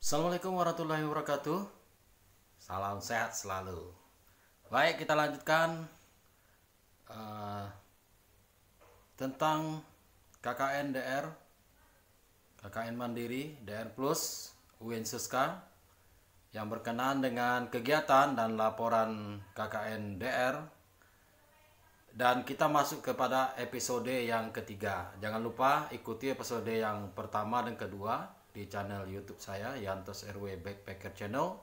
Assalamualaikum warahmatullahi wabarakatuh. Salam sehat selalu. Baik, kita lanjutkan eh, tentang KKN DR, KKN Mandiri, DR Plus, UIN Suska yang berkenaan dengan kegiatan dan laporan KKN DR. Dan kita masuk kepada episode yang ketiga. Jangan lupa ikuti episode yang pertama dan kedua di channel YouTube saya, Yantos RW Backpacker Channel.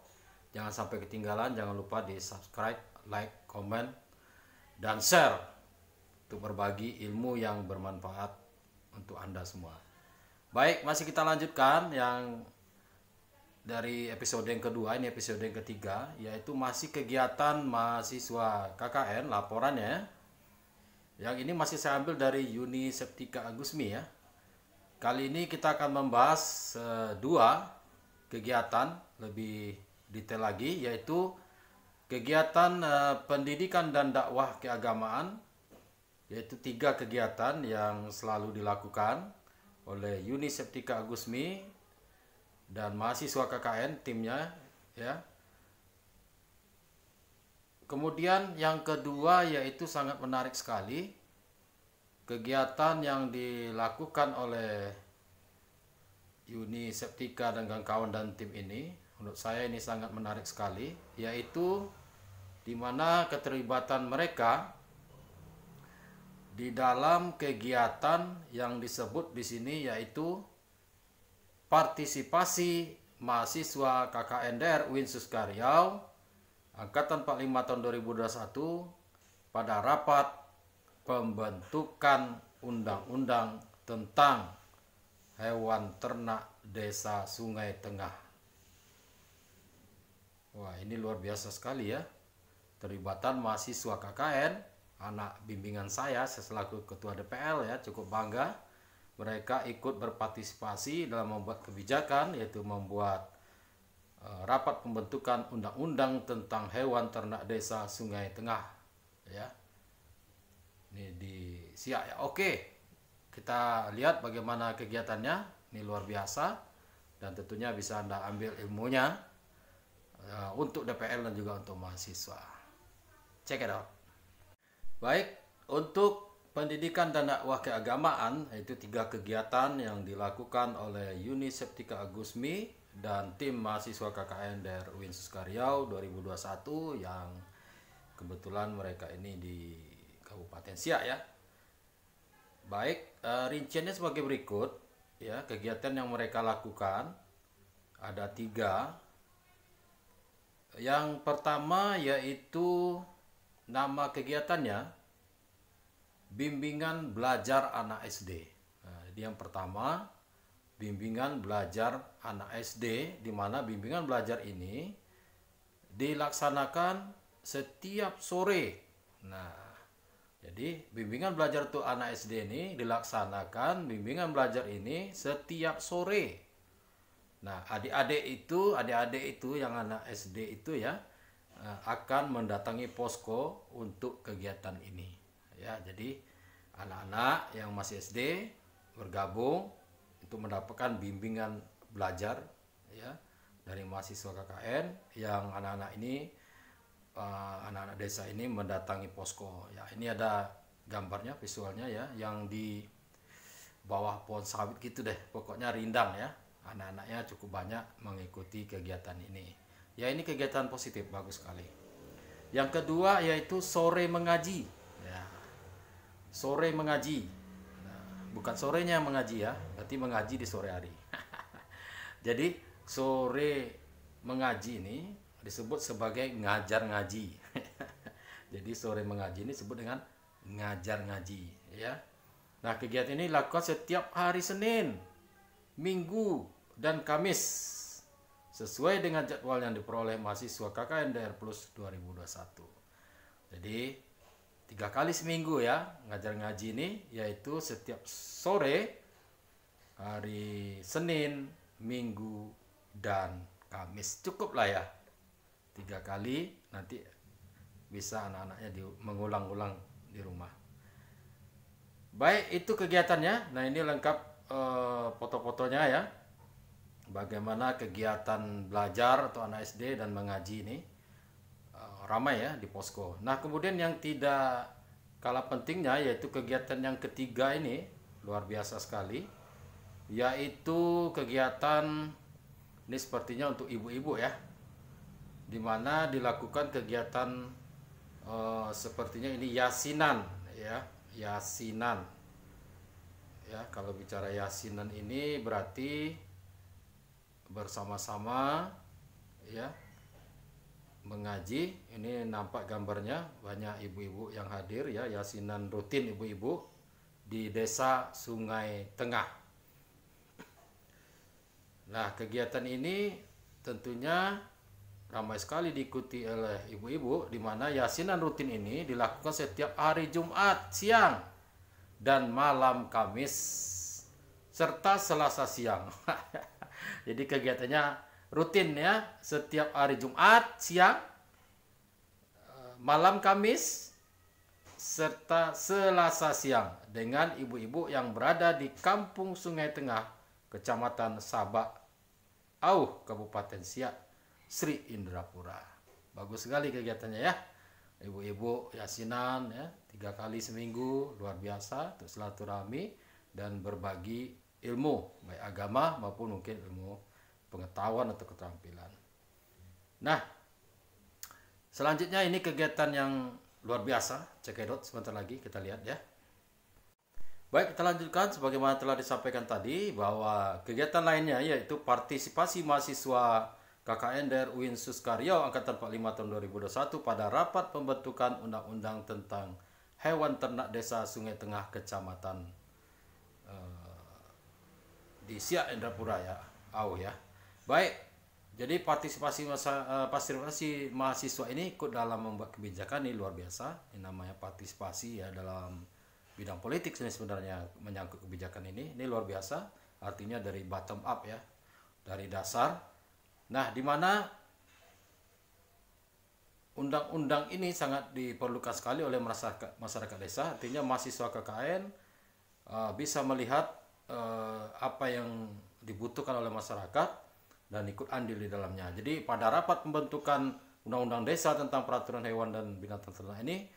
Jangan sampai ketinggalan, jangan lupa di subscribe, like, komen, dan share untuk berbagi ilmu yang bermanfaat untuk Anda semua. Baik, masih kita lanjutkan yang dari episode yang kedua, ini episode yang ketiga, yaitu masih kegiatan mahasiswa KKN, laporannya. Yang ini masih saya ambil dari Uni Septika Agusmi ya. Kali ini kita akan membahas dua kegiatan lebih detail lagi, yaitu kegiatan pendidikan dan dakwah keagamaan, yaitu 3 kegiatan yang selalu dilakukan oleh Uni Septika Agusmi dan mahasiswa KKN timnya ya. Kemudian yang kedua yaitu sangat menarik sekali, kegiatan yang dilakukan oleh Uni Septika dan kawan dan tim ini. Menurut saya ini sangat menarik sekali, yaitu di mana keterlibatan mereka di dalam kegiatan yang disebut di sini yaitu partisipasi mahasiswa KKN DR UIN Suska Riau Angkatan 45 tahun 2021 pada rapat pembentukan undang-undang tentang hewan ternak Desa Sungai Tengah. Wah, ini luar biasa sekali ya. Terlibatan mahasiswa KKN, anak bimbingan saya selaku ketua DPL ya, cukup bangga. Mereka ikut berpartisipasi dalam membuat kebijakan, yaitu membuat rapat pembentukan undang-undang tentang hewan ternak Desa Sungai Tengah ya. Ini di Siak ya. Oke, kita lihat bagaimana kegiatannya. Ini luar biasa dan tentunya bisa Anda ambil ilmunya untuk DPL dan juga untuk mahasiswa. Check it out. Baik, untuk pendidikan dan dakwah keagamaan, yaitu 3 kegiatan yang dilakukan oleh Uni Septika Agusmi dan tim mahasiswa KKN DR UIN Suska Riau 2021 yang kebetulan mereka ini di Kabupaten Siak ya. Baik, rinciannya sebagai berikut ya. Kegiatan yang mereka lakukan ada 3. Yang pertama yaitu nama kegiatannya bimbingan belajar anak SD. Nah, jadi yang pertama bimbingan belajar anak SD, di mana bimbingan belajar ini dilaksanakan setiap sore. Nah, jadi bimbingan belajar untuk anak SD ini dilaksanakan bimbingan belajar ini setiap sore. Nah, adik-adik itu yang anak SD itu ya akan mendatangi posko untuk kegiatan ini. Ya, jadi anak-anak yang masih SD bergabung untuk mendapatkan bimbingan belajar ya dari mahasiswa KKN yang anak-anak ini anak-anak desa ini mendatangi posko ya. Ini ada gambarnya, visualnya ya, yang di bawah pohon sawit gitu deh, pokoknya rindang ya. Anak-anaknya cukup banyak mengikuti kegiatan ini ya. Ini kegiatan positif, bagus sekali. Yang kedua yaitu sore mengaji ya. Sore mengaji, bukan sorenya mengaji ya, berarti mengaji di sore hari. Jadi sore mengaji ini disebut sebagai ngajar ngaji. Jadi sore mengaji ini disebut dengan ngajar ngaji ya. Nah, kegiatan ini dilakukan setiap hari Senin, Minggu, dan Kamis sesuai dengan jadwal yang diperoleh mahasiswa KKN DR Plus 2021. Jadi 3 kali seminggu ya ngajar ngaji ini, yaitu setiap sore hari Senin, Minggu, dan Kamis. Cukup lah ya 3 kali, nanti bisa anak-anaknya mengulang-ulang di rumah. Baik, itu kegiatannya. Nah, ini lengkap foto-fotonya ya. bagaimana kegiatan belajar atau anak SD dan mengaji ini ramai ya di posko. Nah, kemudian yang tidak kalah pentingnya yaitu kegiatan yang ketiga ini luar biasa sekali, yaitu kegiatan ini sepertinya untuk ibu-ibu ya, di mana dilakukan kegiatan sepertinya ini yasinan ya, yasinan ya. Kalau bicara yasinan ini berarti bersama-sama ya mengaji. Ini nampak gambarnya banyak ibu-ibu yang hadir ya, yasinan rutin ibu-ibu di Desa Sungai Tengah. Nah, kegiatan ini tentunya ramai sekali diikuti oleh ibu-ibu, di mana yasinan rutin ini dilakukan setiap hari Jumat siang dan malam Kamis serta Selasa siang. Jadi kegiatannya rutin ya, setiap hari Jumat siang, malam Kamis serta Selasa siang dengan ibu-ibu yang berada di Kampung Sungai Tengah, Kecamatan Sabak Auh, Kabupaten Siak, Sri Indrapura. Bagus sekali kegiatannya ya. Ibu-ibu yasinan ya 3 kali seminggu, luar biasa untuk silaturahmi dan berbagi ilmu baik agama maupun mungkin ilmu pengetahuan atau keterampilan. Nah, selanjutnya ini kegiatan yang luar biasa. Cekidot sebentar lagi kita lihat ya. Baik, kita lanjutkan sebagaimana telah disampaikan tadi bahwa kegiatan lainnya yaitu partisipasi mahasiswa KKN Daerah UIN Suskaryau Angkatan 45 tahun 2021 pada rapat pembentukan undang-undang tentang hewan ternak desa Sungai Tengah Kecamatan di Siak Indrapura ya, Auh ya. Baik, jadi partisipasi mahasiswa ini ikut dalam membuat kebijakan ini luar biasa. Ini namanya partisipasi ya dalam bidang politik sebenarnya menyangkut kebijakan ini luar biasa. Artinya dari bottom up ya, dari dasar. Nah, di mana undang-undang ini sangat diperlukan sekali oleh masyarakat desa. Artinya mahasiswa KKN bisa melihat apa yang dibutuhkan oleh masyarakat dan ikut andil di dalamnya. Jadi pada rapat pembentukan undang-undang desa tentang peraturan hewan dan binatang ternak ini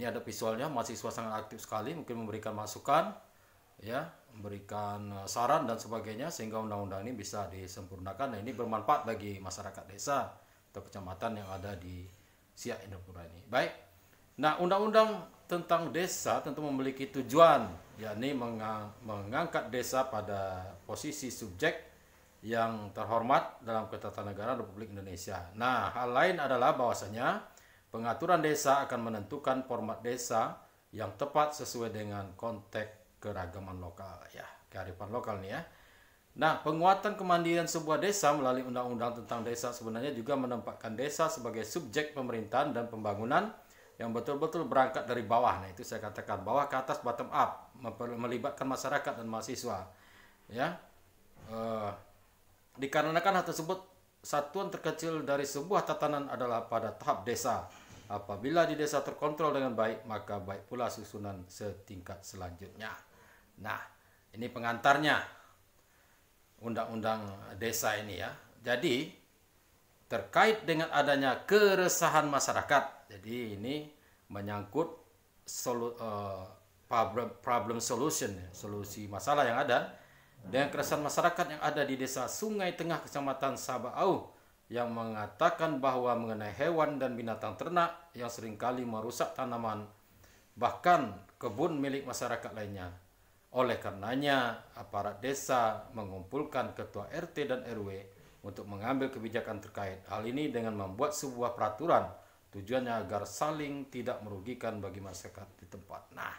ada visualnya, mahasiswa sangat aktif sekali, mungkin memberikan masukan ya, memberikan saran dan sebagainya sehingga undang-undang ini bisa disempurnakan. Nah, ini bermanfaat bagi masyarakat desa atau kecamatan yang ada di Siak Indrapura ini. Baik. Nah, undang-undang tentang desa tentu memiliki tujuan, yakni mengangkat desa pada posisi subjek yang terhormat dalam ketatanegaraan Republik Indonesia. Nah, hal lain adalah bahwasanya pengaturan desa akan menentukan format desa yang tepat sesuai dengan konteks keragaman lokal ya, kearifan lokal nih ya. Nah, penguatan kemandirian sebuah desa melalui undang-undang tentang desa sebenarnya juga menempatkan desa sebagai subjek pemerintahan dan pembangunan yang betul-betul berangkat dari bawah. Nah, itu saya katakan bawah ke atas, bottom up, melibatkan masyarakat dan mahasiswa ya. Dikarenakan hal tersebut, satuan terkecil dari sebuah tatanan adalah pada tahap desa. Apabila di desa terkontrol dengan baik, maka baik pula susunan setingkat selanjutnya. Nah, ini pengantarnya undang-undang desa ini ya. Jadi terkait dengan adanya keresahan masyarakat. Jadi ini menyangkut problem solution, solusi masalah yang ada dengan keresahan masyarakat yang ada di Desa Sungai Tengah Kecamatan Sabak Auh yang mengatakan bahwa mengenai hewan dan binatang ternak yang seringkali merusak tanaman bahkan kebun milik masyarakat lainnya. Oleh karenanya, aparat desa mengumpulkan ketua RT dan RW untuk mengambil kebijakan terkait hal ini dengan membuat sebuah peraturan. Tujuannya agar saling tidak merugikan bagi masyarakat di tempat. Nah,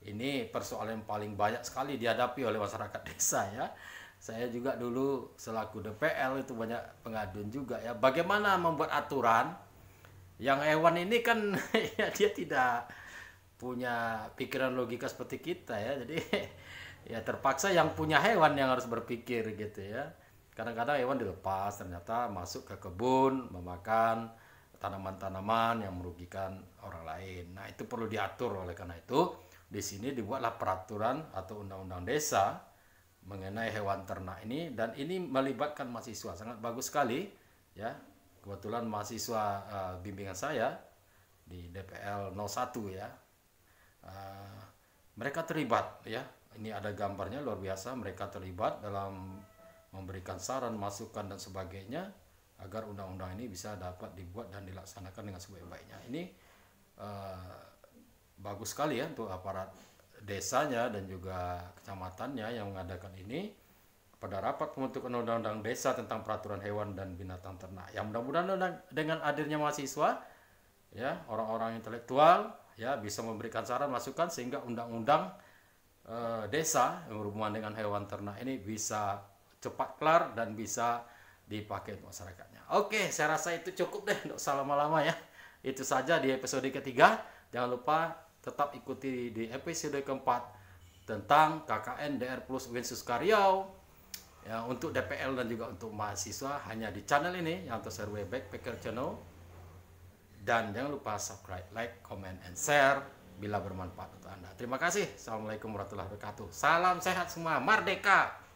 ini persoalan yang paling banyak sekali dihadapi oleh masyarakat desa ya. Saya juga dulu selaku DPL itu banyak pengaduan juga ya. Bagaimana membuat aturan yang hewan ini kan ya dia tidak punya pikiran logika seperti kita ya. Jadi ya terpaksa yang punya hewan yang harus berpikir gitu ya. Kadang-kadang hewan dilepas ternyata masuk ke kebun memakan tanaman-tanaman yang merugikan orang lain. Nah, itu perlu diatur. Oleh karena itu di sini dibuatlah peraturan atau undang-undang desa mengenai hewan ternak ini, dan ini melibatkan mahasiswa, sangat bagus sekali ya. Kebetulan mahasiswa bimbingan saya di DPL 01 ya, mereka terlibat ya. Ini ada gambarnya, luar biasa, mereka terlibat dalam memberikan saran, masukan dan sebagainya agar undang-undang ini bisa dapat dibuat dan dilaksanakan dengan sebaik-baiknya. Ini bagus sekali ya untuk aparat desanya dan juga kecamatannya yang mengadakan ini pada rapat pembentukan undang-undang desa tentang peraturan hewan dan binatang ternak. Yang mudah-mudahan dengan hadirnya mahasiswa ya, orang-orang intelektual ya, bisa memberikan saran, masukan sehingga undang-undang desa yang berhubungan dengan hewan ternak ini bisa cepat kelar dan bisa dipakai untuk masyarakatnya. Oke, saya rasa itu cukup deh, untuk salah lama-lama ya. Itu saja di episode ketiga. Jangan lupa tetap ikuti di episode keempat tentang KKN DR Plus UIN Suskaryau ya, untuk DPL dan juga untuk mahasiswa, hanya di channel ini yang terseru Backpacker Channel. Dan jangan lupa subscribe, like, comment, and share bila bermanfaat untuk Anda. Terima kasih. Assalamualaikum warahmatullahi wabarakatuh. Salam sehat semua. Merdeka!